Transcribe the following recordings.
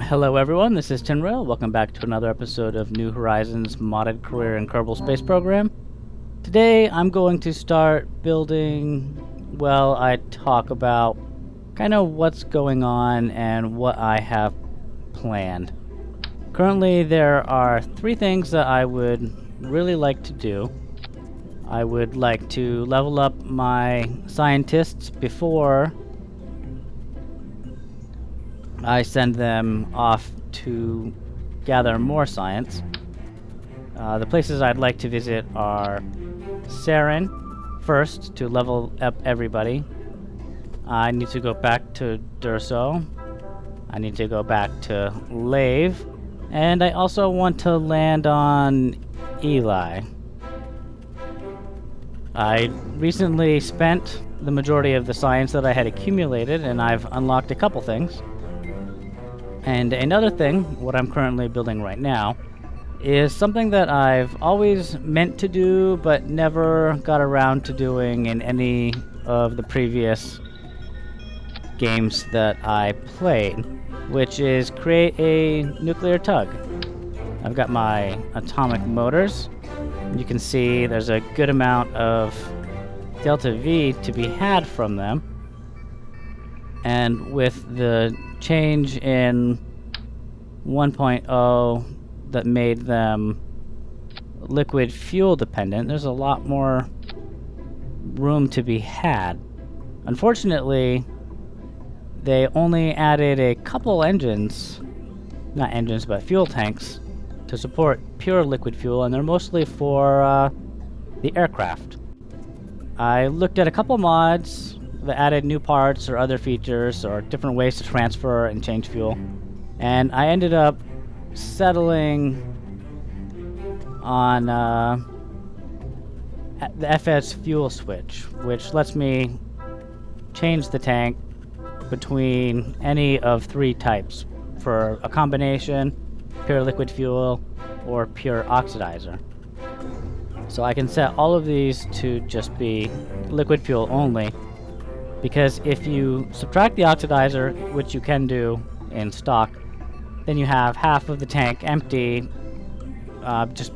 Hello everyone, this is Tynrael. Welcome back to another episode of New Horizons Modded Career in Kerbal Space Program. Today I'm going to start building, well, I talk about kind of what's going on and what I have planned. Currently there are 3 things that I would really like to do. I would like to level up my scientists before I send them off to gather more science. The places I'd like to visit are Saren, first, to level up everybody. I need to go back to Durso. I need to go back to Lave. And I also want to land on Eli. I recently spent the majority of the science that I had accumulated, and I've unlocked a couple things. And another thing, what I'm currently building right now, is something that I've always meant to do but never got around to doing in any of the previous games that I played, which is create a nuclear tug. I've got my atomic motors. You can see there's a good amount of delta V to be had from them. And with the change in 1.0 that made them liquid fuel dependent, there's a lot more room to be had. Unfortunately, they only added a couple engines, not engines, but fuel tanks, to support pure liquid fuel, and they're mostly for the aircraft. I looked at a couple mods that added new parts or other features or different ways to transfer and change fuel, and I ended up settling on the FS fuel switch, which lets me change the tank between any of 3 types for a combination, pure liquid fuel or pure oxidizer. So I can set all of these to just be liquid fuel only, because if you subtract the oxidizer, which you can do in stock, then you have half of the tank empty, just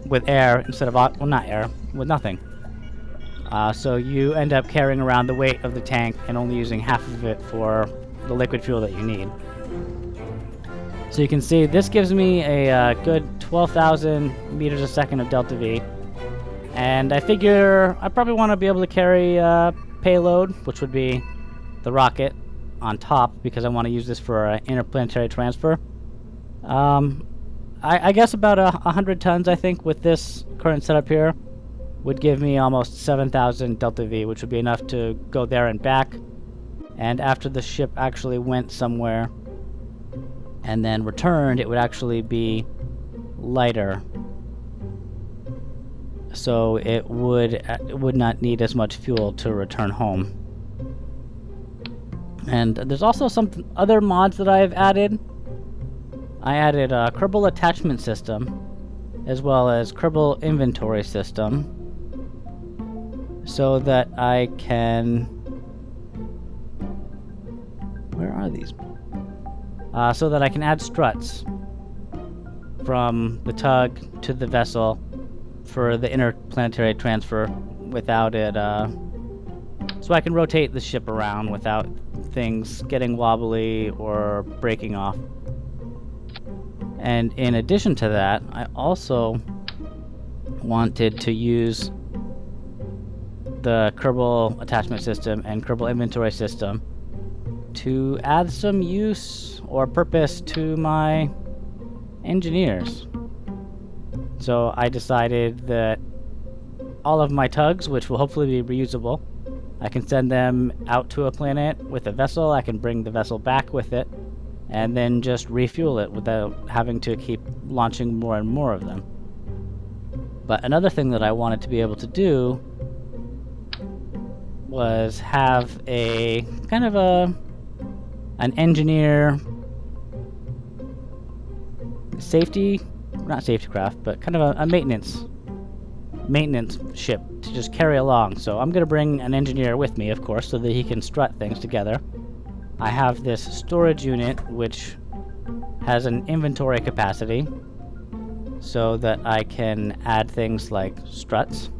with air instead of, well, not air, with nothing. So you end up carrying around the weight of the tank and only using half of it for the liquid fuel that you need. So you can see this gives me a good 12,000 meters a second of delta V. And I figure I probably want to be able to carry payload, which would be the rocket, on top, because I want to use this for interplanetary transfer. I guess about 100 tons, I think, with this current setup here, would give me almost 7,000 delta V, which would be enough to go there and back. And after the ship actually went somewhere and then returned, it would actually be lighter. So it would not need as much fuel to return home. And there's also some other mods that I've added. I added a Kerbal attachment system, as well as Kerbal inventory system, so that I can... Where are these? So that I can add struts from the tug to the vessel for the interplanetary transfer without it, so I can rotate the ship around without things getting wobbly or breaking off. And in addition to that, I also wanted to use the Kerbal attachment system and Kerbal inventory system to add some use or purpose to my engineers. So I decided that all of my tugs, which will hopefully be reusable, I can send them out to a planet with a vessel. I can bring the vessel back with it, and then just refuel it without having to keep launching more and more of them. But another thing that I wanted to be able to do was have a kind of an engineer safety, not safety craft, but kind of a maintenance ship to just carry along. So I'm going to bring an engineer with me, of course, so that he can strut things together. I have this storage unit which has an inventory capacity so that I can add things like struts.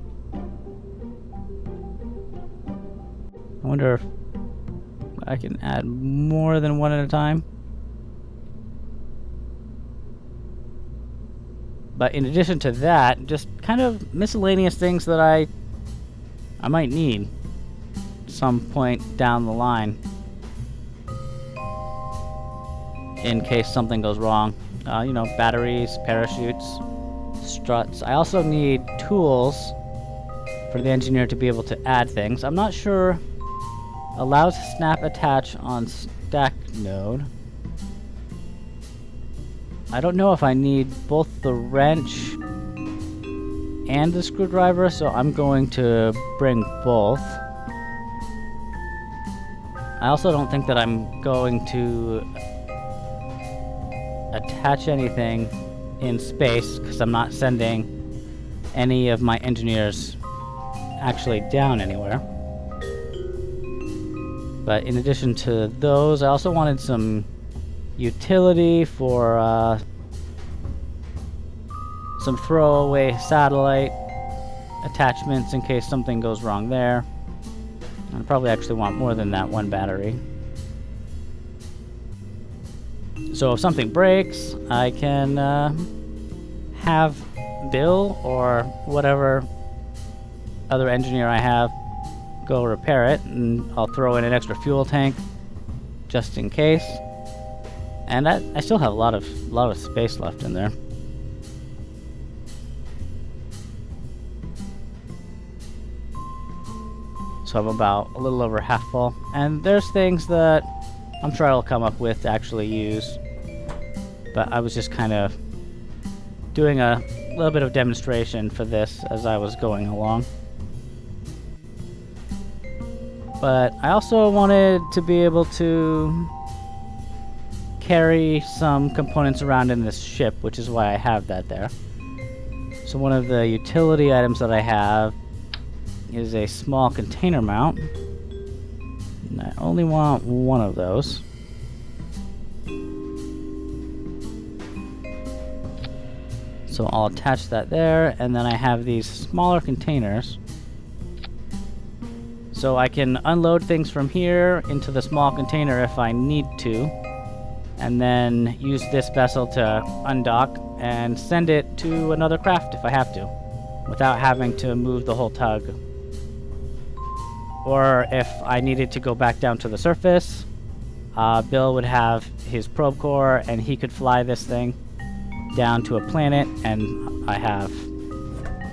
I wonder if I can add more than one at a time. But in addition to that, just kind of miscellaneous things that I might need some point down the line in case something goes wrong. You know, batteries, parachutes, struts. I also need tools for the engineer to be able to add things. I'm not sure. Allows snap attach on stack node. I don't know if I need both the wrench and the screwdriver, so I'm going to bring both. I also don't think that I'm going to attach anything in space because I'm not sending any of my engineers actually down anywhere. But in addition to those, I also wanted some utility for some throwaway satellite attachments in case something goes wrong there. I probably actually want more than that one battery. So if something breaks, I can have Bill or whatever other engineer I have go repair it, and I'll throw in an extra fuel tank just in case. And I still have a lot of space left in there. So I'm about a little over half full. And there's things that I'm sure I'll come up with to actually use. But I was just kind of doing a little bit of demonstration for this as I was going along. But I also wanted to be able to carry some components around in this ship, which is why I have that there. So one of the utility items that I have is a small container mount. And I only want one of those. So I'll attach that there, and then I have these smaller containers. So I can unload things from here into the small container if I need to, and then use this vessel to undock and send it to another craft if I have to, without having to move the whole tug. Or if I needed to go back down to the surface, Bill would have his probe core and he could fly this thing down to a planet, and I have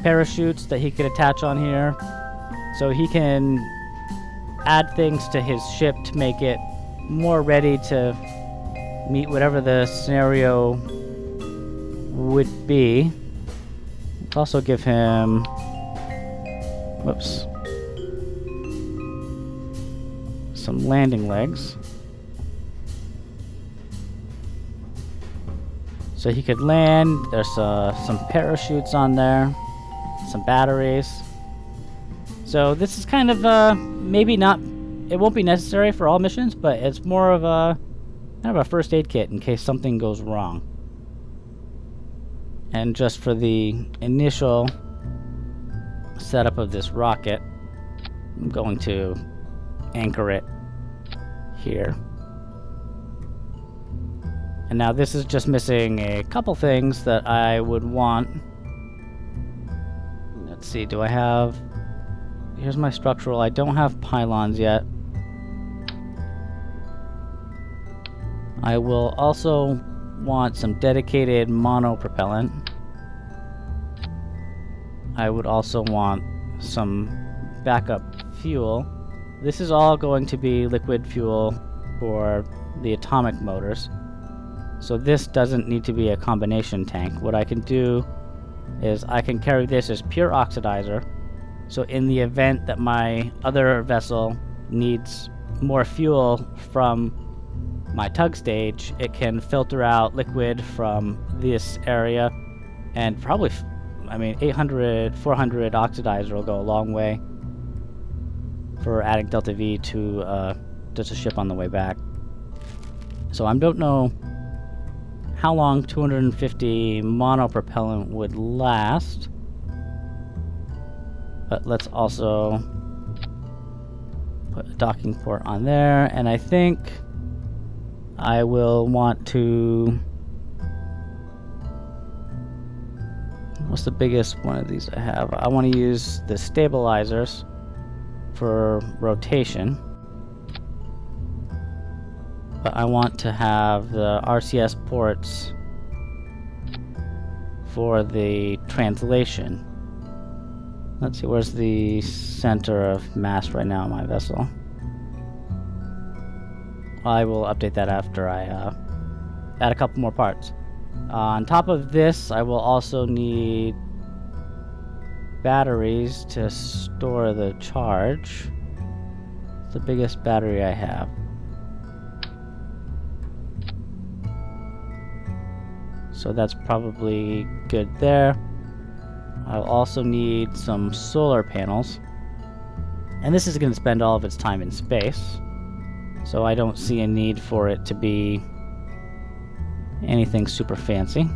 parachutes that he could attach on here. So he can add things to his ship to make it more ready to meet whatever the scenario would be. Let's also give him... whoops. Some landing legs. So he could land. There's some parachutes on there. Some batteries. So this is kind of maybe not, it won't be necessary for all missions, but it's more of a kind of a first aid kit in case something goes wrong. And just for the initial setup of this rocket, I'm going to anchor it here. And now this is just missing a couple things that I would want. Let's see, do I have... Here's my structural. I don't have pylons yet. I will also want some dedicated monopropellant. I would also want some backup fuel. This is all going to be liquid fuel for the atomic motors. So this doesn't need to be a combination tank. What I can do is I can carry this as pure oxidizer. So in the event that my other vessel needs more fuel from my tug stage, it can filter out liquid from this area, and probably, I mean, 800, 400 oxidizer will go a long way for adding Delta V to just a ship on the way back. So I don't know how long 250 monopropellant would last. But let's also put a docking port on there, and I think I will want to... What's the biggest one of these I have? I want to use the stabilizers for rotation. But I want to have the RCS ports for the translation. Let's see, where's the center of mass right now on my vessel? I will update that after I add a couple more parts. On top of this, I will also need batteries to store the charge. It's the biggest battery I have. So that's probably good there. I'll also need some solar panels. And this is going to spend all of its time in space. So I don't see a need for it to be anything super fancy.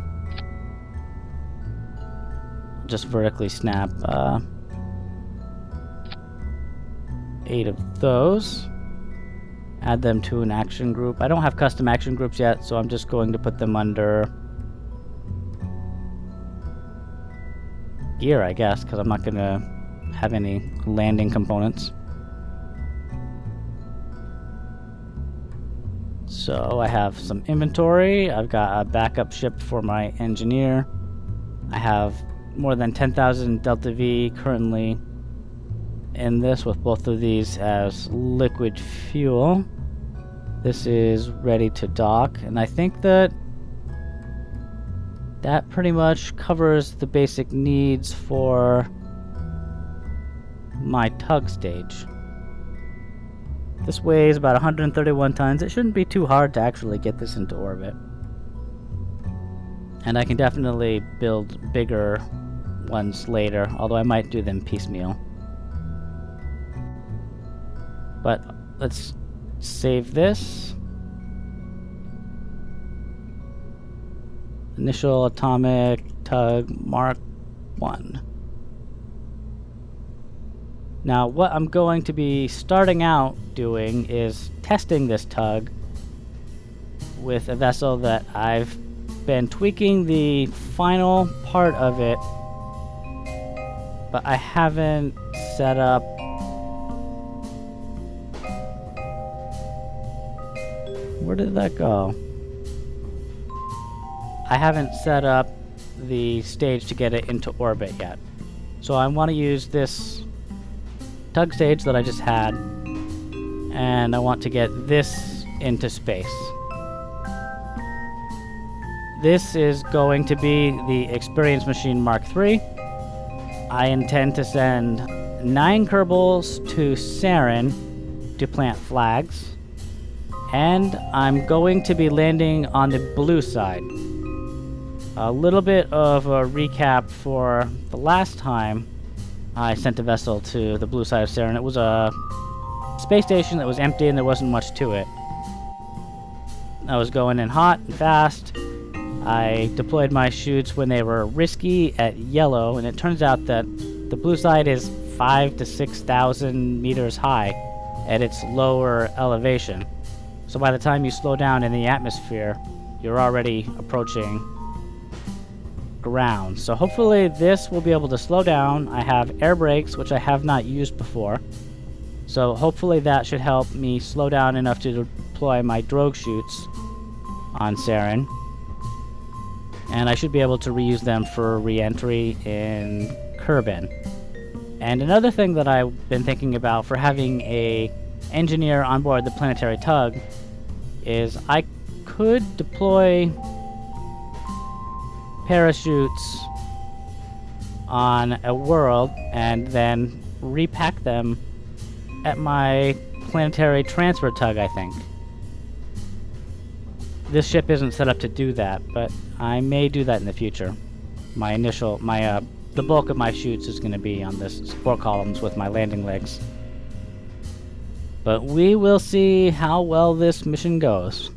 Just vertically snap 8 of those. Add them to an action group. I don't have custom action groups yet, so I'm just going to put them under gear, I guess, because I'm not going to have any landing components. So I have some inventory. I've got a backup ship for my engineer. I have more than 10,000 Delta V currently in this, with both of these as liquid fuel. This is ready to dock, and I think that pretty much covers the basic needs for my tug stage. This weighs about 131 tons. It shouldn't be too hard to actually get this into orbit. And I can definitely build bigger ones later, although I might do them piecemeal. But let's save this. Initial atomic tug Mark 1. Now what I'm going to be starting out doing is testing this tug with a vessel that I've been tweaking the final part of it, but I haven't set up where did that go? I haven't set up the stage to get it into orbit yet. So I want to use this tug stage that I just had, and I want to get this into space. This is going to be the Experience Machine Mark III. I intend to send 9 Kerbals to CKAN to plant flags, and I'm going to be landing on the blue side. A little bit of a recap for the last time I sent a vessel to the blue side of CKAN. It was a space station that was empty and there wasn't much to it. I was going in hot and fast. I deployed my chutes when they were risky at yellow, and it turns out that the blue side is 5,000 to 6,000 meters high at its lower elevation. So by the time you slow down in the atmosphere, you're already approaching ground. So hopefully this will be able to slow down. I have air brakes, which I have not used before. So hopefully that should help me slow down enough to deploy my drogue chutes on CKAN. And I should be able to reuse them for re-entry in Kerbal. And another thing that I've been thinking about for having a engineer on board the planetary tug is I could deploy parachutes on a world and then repack them at my planetary transfer tug, I think. This ship isn't set up to do that, but I may do that in the future. The bulk of my chutes is going to be on this support columns with my landing legs. But we will see how well this mission goes.